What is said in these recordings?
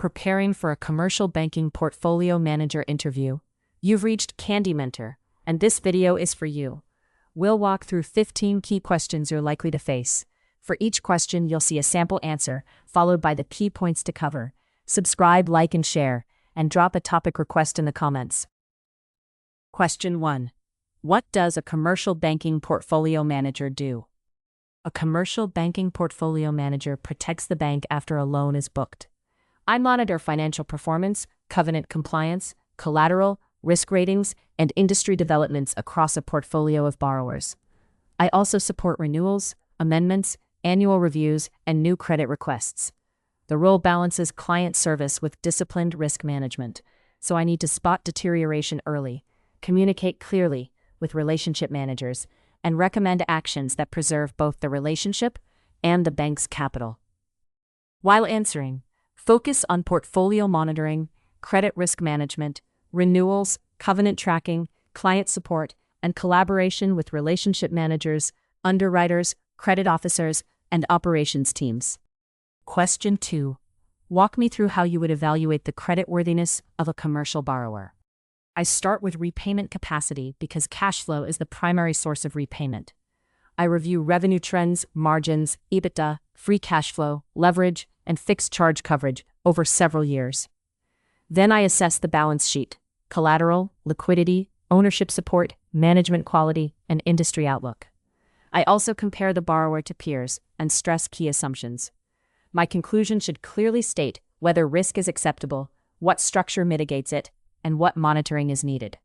preparing for a commercial banking portfolio manager interview? You've reached Candy Mentor, and this video is for you. We'll walk through 15 key questions you're likely to face. For each question, you'll see a sample answer, followed by the key points to cover. Subscribe, like, and share, and drop a topic request in the comments. Question 1. What does a commercial banking portfolio manager do? A commercial banking portfolio manager protects the bank after a loan is booked. I monitor financial performance, covenant compliance, collateral, risk ratings, and industry developments across a portfolio of borrowers. I also support renewals, amendments, annual reviews, and new credit requests. The role balances client service with disciplined risk management, so I need to spot deterioration early, communicate clearly with relationship managers, and recommend actions that preserve both the relationship and the bank's capital. While answering, focus on portfolio monitoring, credit risk management, renewals, covenant tracking, client support, and collaboration with relationship managers, underwriters, credit officers, and operations teams. Question 2. Walk me through how you would evaluate the creditworthiness of a commercial borrower. I start with repayment capacity because cash flow is the primary source of repayment. I review revenue trends, margins, EBITDA, free cash flow, leverage, and fixed charge coverage over several years. Then I assess the balance sheet, collateral, liquidity, ownership support, management quality, and industry outlook. I also compare the borrower to peers and stress key assumptions. My conclusion should clearly state whether risk is acceptable, what structure mitigates it, and what monitoring is needed.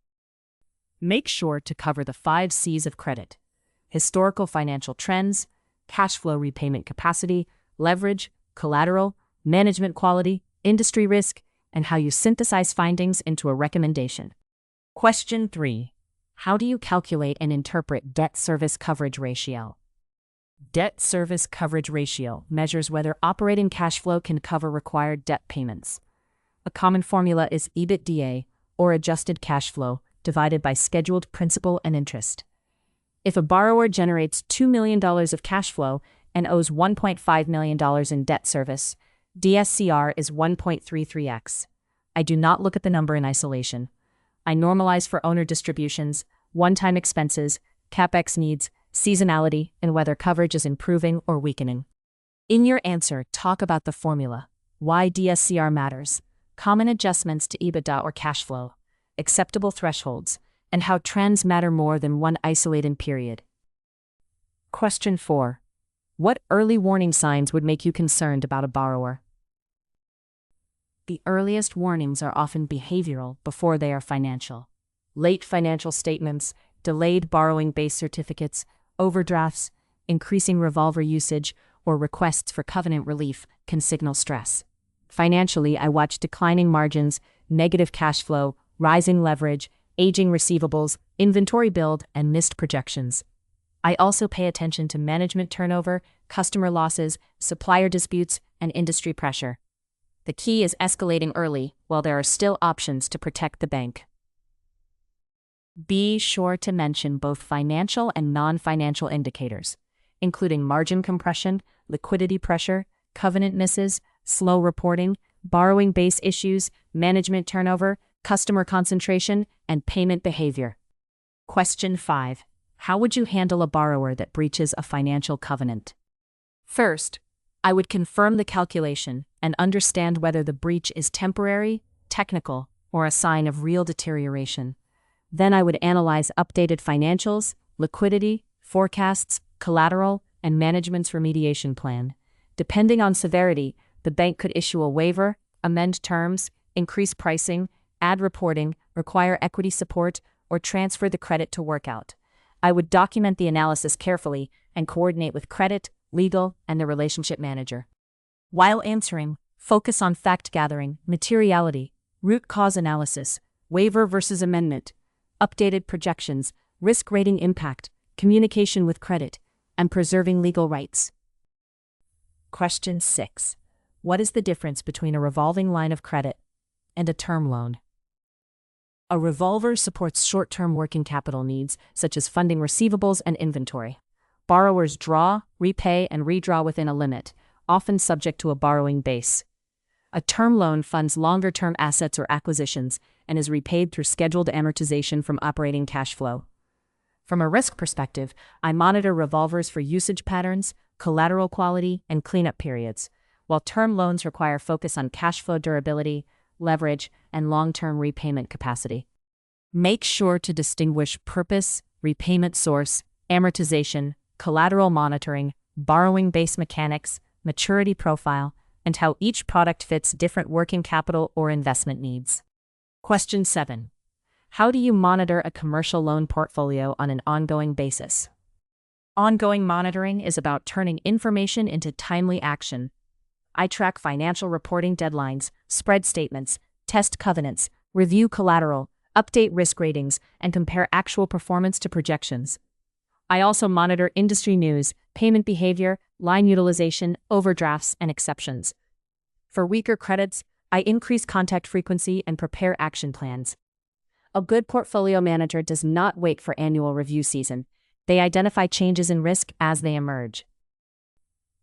Make sure to cover the 5 C's of credit: historical financial trends, cash flow repayment capacity, leverage, collateral, management quality, industry risk, and how you synthesize findings into a recommendation. Question 3. How do you calculate and interpret debt service coverage ratio? Debt service coverage ratio measures whether operating cash flow can cover required debt payments. A common formula is EBITDA, or adjusted cash flow, divided by scheduled principal and interest. If a borrower generates $2 million of cash flow and owes $1.5 million in debt service, DSCR is 1.33x. I do not look at the number in isolation. I normalize for owner distributions, one-time expenses, CapEx needs, seasonality, and whether coverage is improving or weakening. In your answer, talk about the formula, why DSCR matters, common adjustments to EBITDA or cash flow, acceptable thresholds, and how trends matter more than one isolated period. Question 4. What early warning signs would make you concerned about a borrower? The earliest warnings are often behavioral before they are financial. Late financial statements, delayed borrowing-based certificates, overdrafts, increasing revolver usage, or requests for covenant relief can signal stress. Financially, I watch declining margins, negative cash flow, rising leverage, aging receivables, inventory build, and missed projections. I also pay attention to management turnover, customer losses, supplier disputes, and industry pressure. The key is escalating early while there are still options to protect the bank. Be sure to mention both financial and non-financial indicators, including margin compression, liquidity pressure, covenant misses, slow reporting, borrowing base issues, management turnover, customer concentration, and payment behavior. Question 5. How would you handle a borrower that breaches a financial covenant? First, I would confirm the calculation and understand whether the breach is temporary, technical, or a sign of real deterioration. Then I would analyze updated financials, liquidity, forecasts, collateral, and management's remediation plan. Depending on severity, the bank could issue a waiver, amend terms, increase pricing, add reporting, require equity support, or transfer the credit to workout. I would document the analysis carefully and coordinate with credit, legal, and the relationship manager. While answering, focus on fact gathering, materiality, root cause analysis, waiver versus amendment, updated projections, risk rating impact, communication with credit, and preserving legal rights. Question 6. What is the difference between a revolving line of credit and a term loan? A revolver supports short-term working capital needs, such as funding receivables and inventory. Borrowers draw, repay, and redraw within a limit, often subject to a borrowing base. A term loan funds longer-term assets or acquisitions and is repaid through scheduled amortization from operating cash flow. From a risk perspective, I monitor revolvers for usage patterns, collateral quality, and cleanup periods, while term loans require focus on cash flow durability, leverage, and long-term repayment capacity. Make sure to distinguish purpose, repayment source, amortization, collateral monitoring, borrowing-based mechanics, maturity profile, and how each product fits different working capital or investment needs. Question 7. How do you monitor a commercial loan portfolio on an ongoing basis? Ongoing monitoring is about turning information into timely action. I track financial reporting deadlines, spread statements, test covenants, review collateral, update risk ratings, and compare actual performance to projections. I also monitor industry news, payment behavior, line utilization, overdrafts, and exceptions. For weaker credits, I increase contact frequency and prepare action plans. A good portfolio manager does not wait for annual review season. They identify changes in risk as they emerge.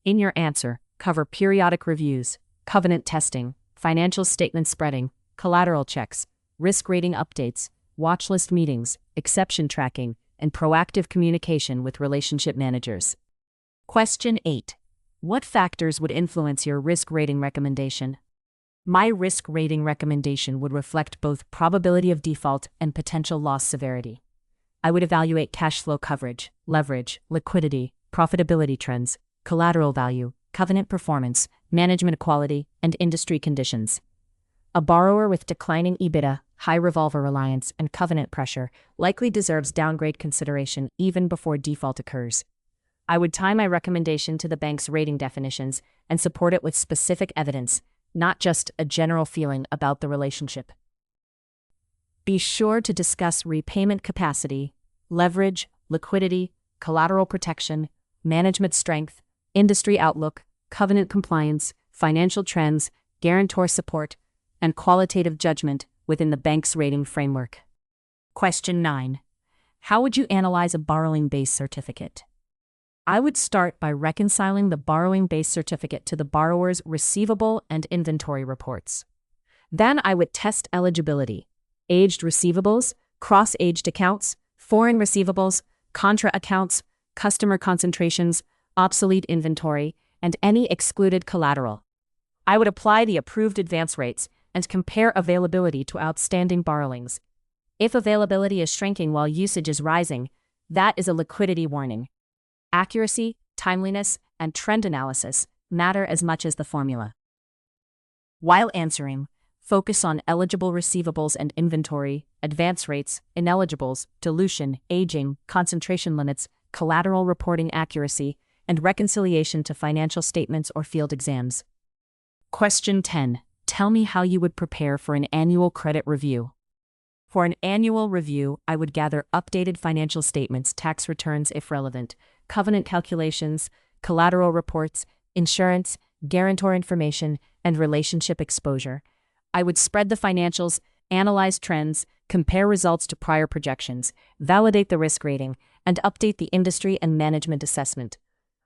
In your answer, cover periodic reviews, covenant testing, financial statement spreading, collateral checks, risk rating updates, watchlist meetings, exception tracking, and proactive communication with relationship managers. Question 8. What factors would influence your risk rating recommendation? My risk rating recommendation would reflect both probability of default and potential loss severity. I would evaluate cash flow coverage, leverage, liquidity, profitability trends, collateral value, covenant performance, management quality, and industry conditions. A borrower with declining EBITDA, high revolver reliance, and covenant pressure likely deserves downgrade consideration even before default occurs. I would tie my recommendation to the bank's rating definitions and support it with specific evidence, not just a general feeling about the relationship. Be sure to discuss repayment capacity, leverage, liquidity, collateral protection, management strength, industry outlook, covenant compliance, financial trends, guarantor support, and qualitative judgment within the bank's rating framework. Question 9. How would you analyze a borrowing base certificate? I would start by reconciling the borrowing base certificate to the borrower's receivable and inventory reports. Then I would test eligibility, aged receivables, cross-aged accounts, foreign receivables, contra accounts, customer concentrations, obsolete inventory, and any excluded collateral. I would apply the approved advance rates and compare availability to outstanding borrowings. If availability is shrinking while usage is rising, that is a liquidity warning. Accuracy, timeliness, and trend analysis matter as much as the formula. While answering, focus on eligible receivables and inventory, advance rates, ineligibles, dilution, aging, concentration limits, collateral reporting accuracy, and reconciliation to financial statements or field exams. Question 10. Tell me how you would prepare for an annual credit review. For an annual review, I would gather updated financial statements, tax returns if relevant, covenant calculations, collateral reports, insurance, guarantor information, and relationship exposure. I would spread the financials, analyze trends, compare results to prior projections, validate the risk rating, and update the industry and management assessment.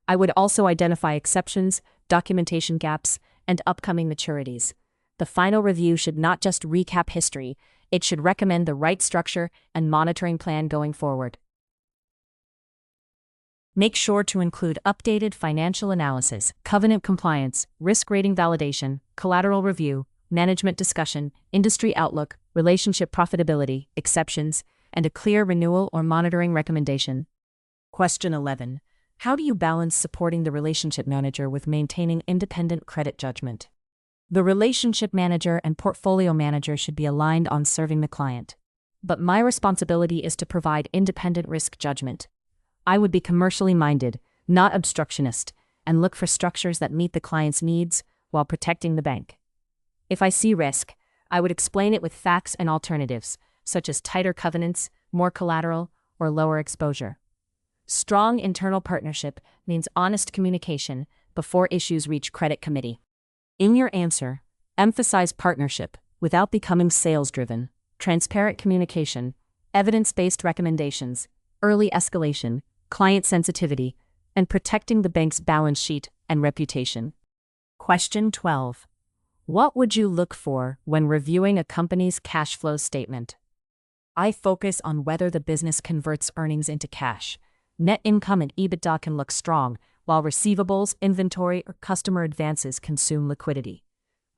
I would also identify exceptions, documentation gaps, and upcoming maturities. The final review should not just recap history, it should recommend the right structure and monitoring plan going forward. Make sure to include updated financial analysis, covenant compliance, risk rating validation, collateral review, management discussion, industry outlook, relationship profitability, exceptions, and a clear renewal or monitoring recommendation. Question 11. How do you balance supporting the relationship manager with maintaining independent credit judgment? The relationship manager and portfolio manager should be aligned on serving the client. But my responsibility is to provide independent risk judgment. I would be commercially minded, not obstructionist, and look for structures that meet the client's needs while protecting the bank. If I see risk, I would explain it with facts and alternatives, such as tighter covenants, more collateral, or lower exposure. Strong internal partnership means honest communication before issues reach credit committee. In your answer, emphasize partnership without becoming sales-driven, transparent communication, evidence-based recommendations, early escalation, client sensitivity, and protecting the bank's balance sheet and reputation. Question 12. What would you look for when reviewing a company's cash flow statement? I focus on whether the business converts earnings into cash. Net income and EBITDA can look strong, while receivables, inventory, or customer advances consume liquidity.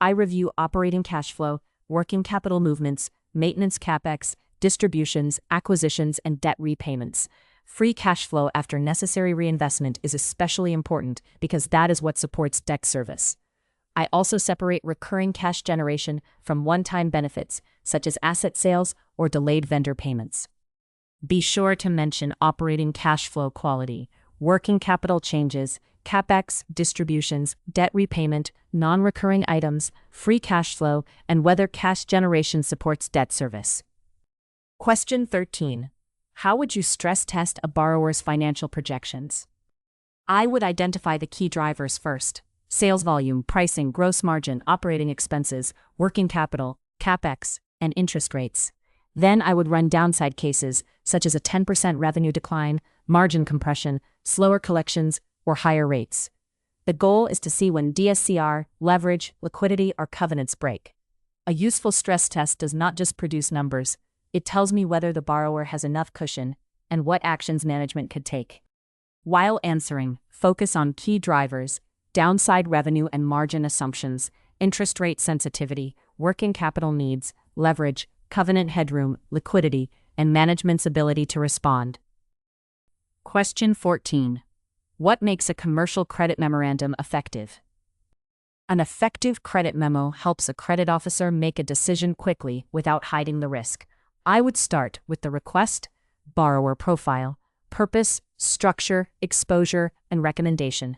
I review operating cash flow, working capital movements, maintenance CapEx, distributions, acquisitions, and debt repayments. Free cash flow after necessary reinvestment is especially important because that is what supports debt service. I also separate recurring cash generation from one-time benefits, such as asset sales or delayed vendor payments. Be sure to mention operating cash flow quality, working capital changes, CapEx, distributions, debt repayment, non-recurring items, free cash flow, and whether cash generation supports debt service. Question 13. How would you stress test a borrower's financial projections? I would identify the key drivers first: sales volume, pricing, gross margin, operating expenses, working capital, CapEx, and interest rates. Then I would run downside cases, such as a 10% revenue decline, margin compression, slower collections, or higher rates. The goal is to see when DSCR, leverage, liquidity, or covenants break. A useful stress test does not just produce numbers, it tells me whether the borrower has enough cushion and what actions management could take. While answering, focus on key drivers, downside revenue and margin assumptions, interest rate sensitivity, working capital needs, leverage, covenant headroom, liquidity, and management's ability to respond. Question 14. What makes a commercial credit memorandum effective? An effective credit memo helps a credit officer make a decision quickly without hiding the risk. I would start with the request, borrower profile, purpose, structure, exposure, and recommendation.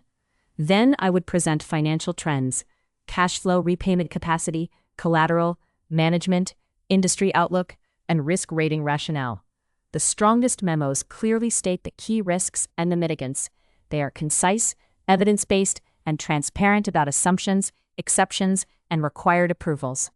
Then I would present financial trends, cash flow, repayment capacity, collateral, management, industry outlook, and risk rating rationale. The strongest memos clearly state the key risks and the mitigants. They are concise, evidence-based, and transparent about assumptions, exceptions, and required approvals.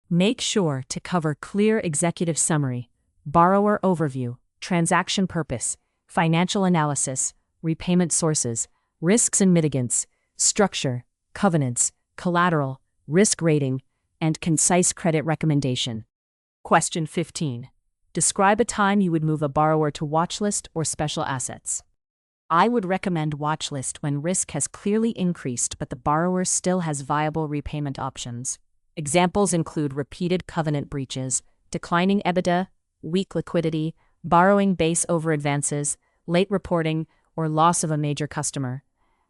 Make sure to cover clear executive summary, borrower overview, transaction purpose, financial analysis, repayment sources, risks and mitigants, structure, covenants, collateral, risk rating, and concise credit recommendation. Question 15. Describe a time you would move a borrower to watchlist or special assets. I would recommend watchlist when risk has clearly increased but the borrower still has viable repayment options. Examples include repeated covenant breaches, declining EBITDA, weak liquidity, borrowing base over advances, late reporting, or loss of a major customer.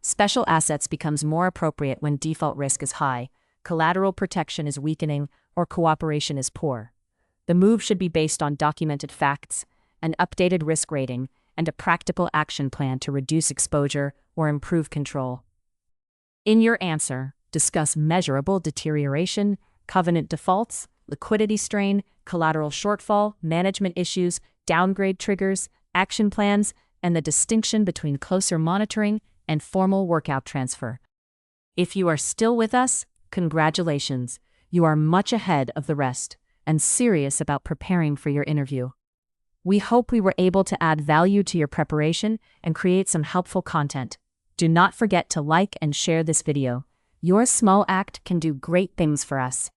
Special assets becomes more appropriate when default risk is high, collateral protection is weakening, or cooperation is poor. The move should be based on documented facts, an updated risk rating, and a practical action plan to reduce exposure or improve control. In your answer, discuss measurable deterioration, covenant defaults, liquidity strain, collateral shortfall, management issues, downgrade triggers, action plans, and the distinction between closer monitoring and formal workout transfer. If you are still with us, congratulations. You are much ahead of the rest and serious about preparing for your interview. We hope we were able to add value to your preparation and create some helpful content. Do not forget to like and share this video. Your small act can do great things for us.